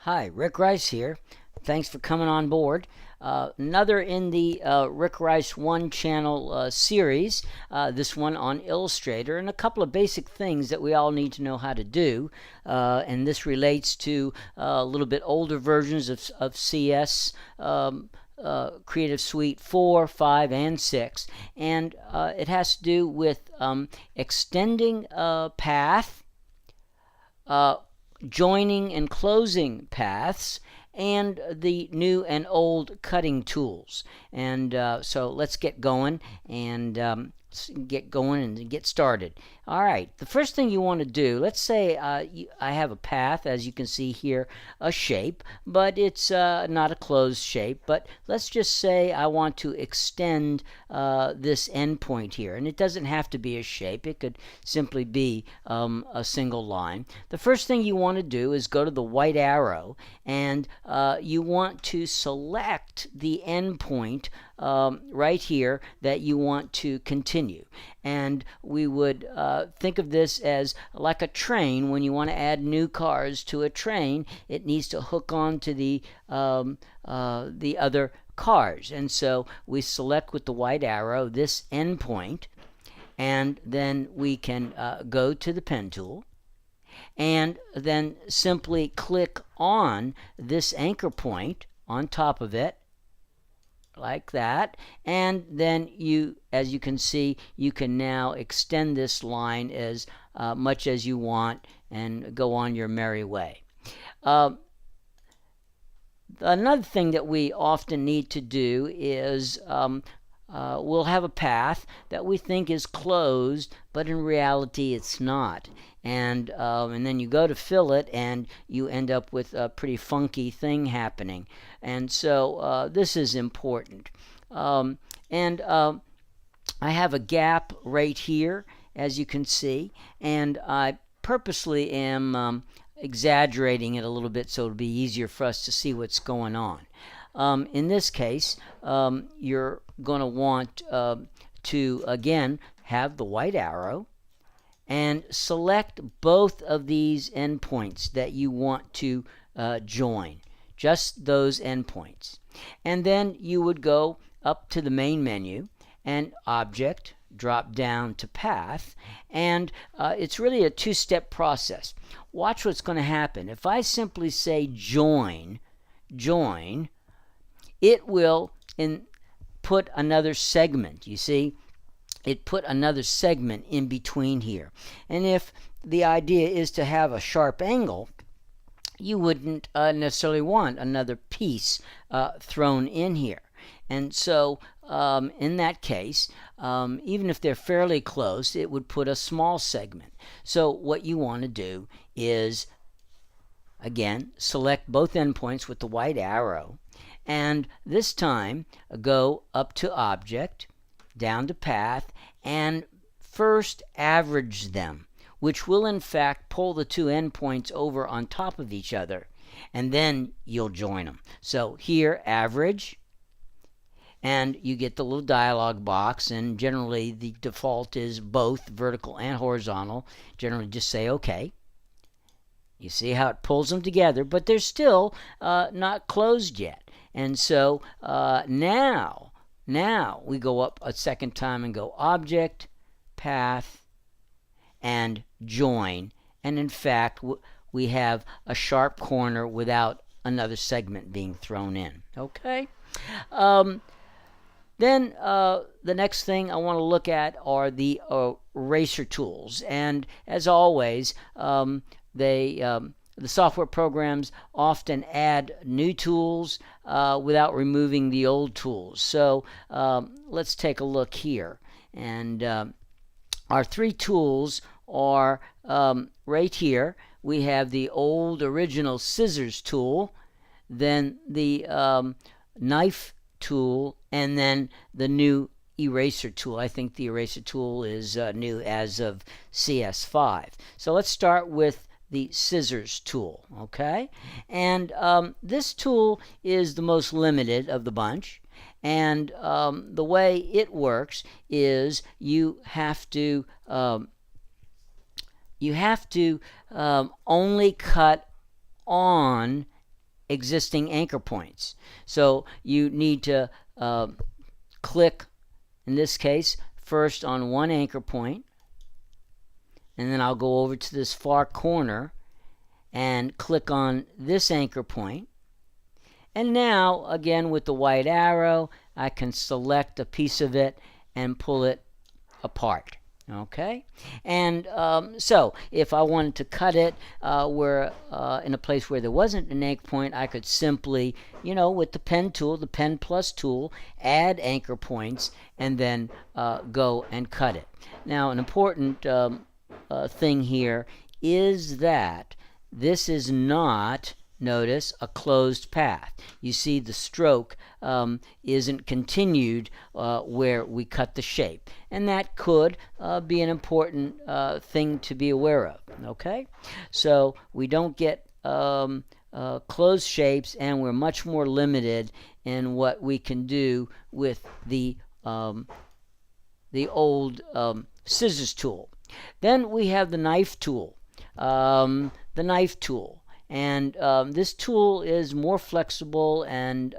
Hi, Rick Rice here. Thanks for coming on board. Another in the Rick Rice One channel series, this one on Illustrator, and a couple of basic things that we all need to know how to do. And this relates to a little bit older versions of CS. Creative Suite 4, 5, and 6. And it has to do with extending a path, joining and closing paths, and the new and old cutting tools. And so let's get going and get started. All right, the first thing you want to do, let's say I have a path, as you can see here, a shape, but it's not a closed shape. But let's just say I want to extend this endpoint here, and it doesn't have to be a shape. It could simply be a single line. The first thing you want to do is go to the white arrow, and you want to select the endpoint right here that you want to continue. And we would think of this as like a train. When you want to add new cars to a train, it needs to hook on to the other cars. And so we select with the white arrow this endpoint, and then we can go to the pen tool and then simply click on this anchor point on top of it, like that. And then as you can see, you can now extend this line as much as you want and go on your merry way. Another thing that we often need to do is we'll have a path that we think is closed, but in reality it's not. And then you go to fill it, and you end up with a pretty funky thing happening. And so this is important. I have a gap right here, as you can see, and I purposely am exaggerating it a little bit so it'll be easier for us to see what's going on. In this case, you're going to want to, again, have the white arrow and select both of these endpoints that you want to join, just those endpoints. And then you would go up to the main menu and Object, drop down to Path, and it's really a two-step process. Watch what's going to happen. If I simply say join, it will put another segment. You see, it put another segment in between here. And if the idea is to have a sharp angle, you wouldn't necessarily want another piece thrown in here. And so in that case, even if they're fairly close, it would put a small segment. So what you want to do is, again, select both endpoints with the white arrow, and this time go up to Object, down to Path, and first average them, which will in fact pull the two endpoints over on top of each other, and then you'll join them. So here, average, and you get the little dialog box, and generally the default is both vertical and horizontal. Generally just say OK. You see how it pulls them together, but they're still not closed yet. And so now we go up a second time and go Object, Path, and Join. And in fact, we have a sharp corner without another segment being thrown in. Okay? Then the next thing I want to look at are the eraser tools. And as always, the software programs often add new tools without removing the old tools. So let's take a look here. And our three tools are right here. We have the old original scissors tool, then the knife tool, and then the new eraser tool. I think the eraser tool is new as of CS5. So let's start with the scissors tool, okay? And this tool is the most limited of the bunch. And the way it works is you have to only cut on existing anchor points. So you need to click, in this case, first on one anchor point, and then I'll go over to this far corner and click on this anchor point. And now, again, with the white arrow, I can select a piece of it and pull it apart. Okay, and so if I wanted to cut it where in a place where there wasn't an anchor point, I could simply, with the pen tool, the pen plus tool, add anchor points and then go and cut it. Now, an important thing here is that this is not, notice, a closed path. You see the stroke isn't continued where we cut the shape, and that could be an important thing to be aware of. Okay, so we don't get closed shapes, and we're much more limited in what we can do with the old scissors tool. Then we have the knife tool. And this tool is more flexible and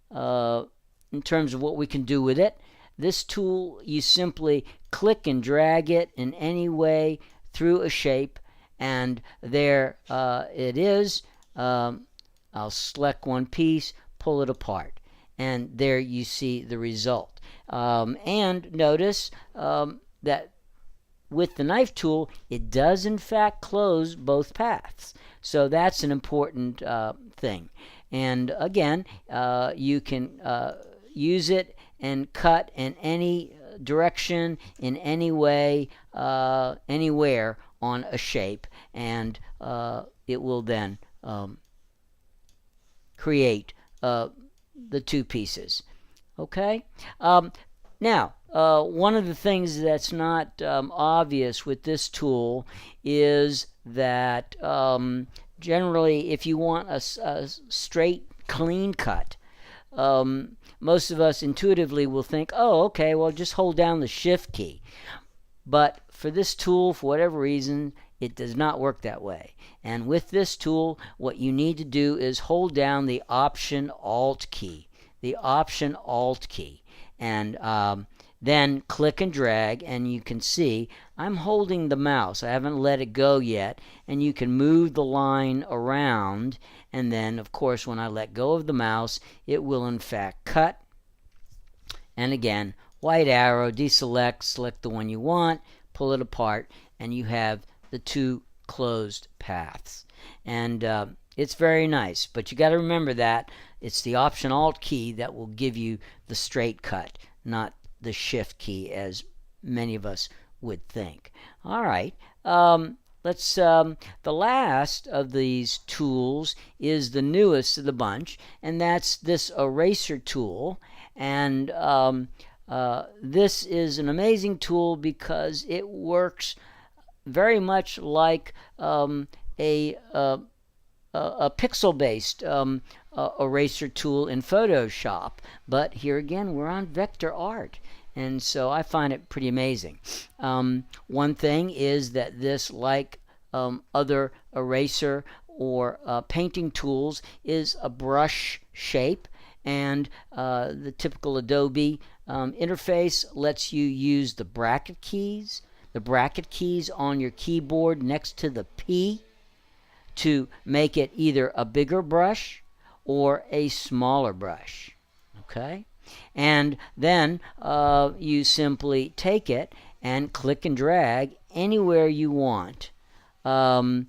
in terms of what we can do with it. This tool, you simply click and drag it in any way through a shape, and there it is. I'll select one piece, pull it apart, and there you see the result. And notice that with the knife tool, it does in fact close both paths. So that's an important thing. And again, you can use it and cut in any direction, in any way, anywhere on a shape, and it will then create the two pieces. Okay? Now, one of the things that's not obvious with this tool is that generally if you want a straight, clean cut, most of us intuitively will think, oh, okay, well, just hold down the Shift key. But for this tool, for whatever reason, it does not work that way. And with this tool, what you need to do is hold down the Option Alt key. The Option Alt key. And then click and drag, and you can see I'm holding the mouse. I haven't let it go yet, and you can move the line around, and then of course when I let go of the mouse, it will in fact cut. And again, white arrow, deselect, select the one you want, pull it apart, and you have the two closed paths. And it's very nice, but you got to remember that it's the Option Alt key that will give you the straight cut, not the Shift key as many of us would think. All right, let's the last of these tools is the newest of the bunch, and that's this eraser tool. And this is an amazing tool because it works very much like a pixel-based eraser tool in Photoshop, but here again we're on vector art, and so I find it pretty amazing. One thing is that this, like other eraser or painting tools, is a brush shape, and the typical Adobe interface lets you use the bracket keys on your keyboard next to the P to make it either a bigger brush or a smaller brush. Okay? And then you simply take it and click and drag anywhere you want on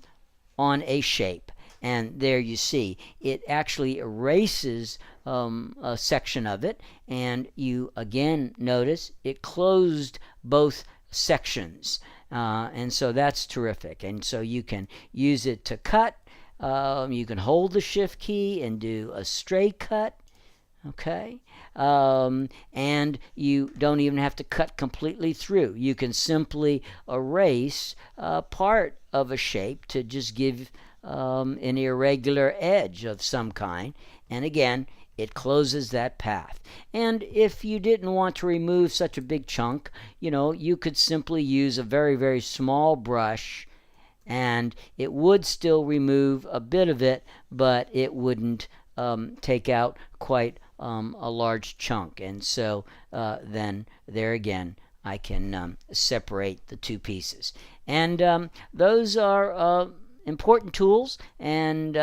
a shape. And there you see, it actually erases a section of it, and you again notice it closed both sections. And so that's terrific. And so you can use it to cut. You can hold the Shift key and do a straight cut. Okay, and you don't even have to cut completely through. You can simply erase part of a shape to just give an irregular edge of some kind, and again it closes that path. And if you didn't want to remove such a big chunk, you could simply use a very, very small brush and it would still remove a bit of it, but it wouldn't take out quite a large chunk. And so then there again, I can separate the two pieces. And those are important tools and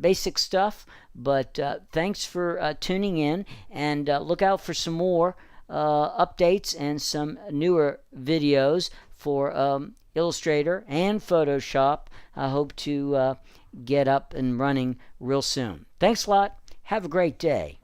basic stuff, but thanks for tuning in, and look out for some more updates and some newer videos for Illustrator and Photoshop. I hope to get up and running real soon. Thanks a lot. Have a great day.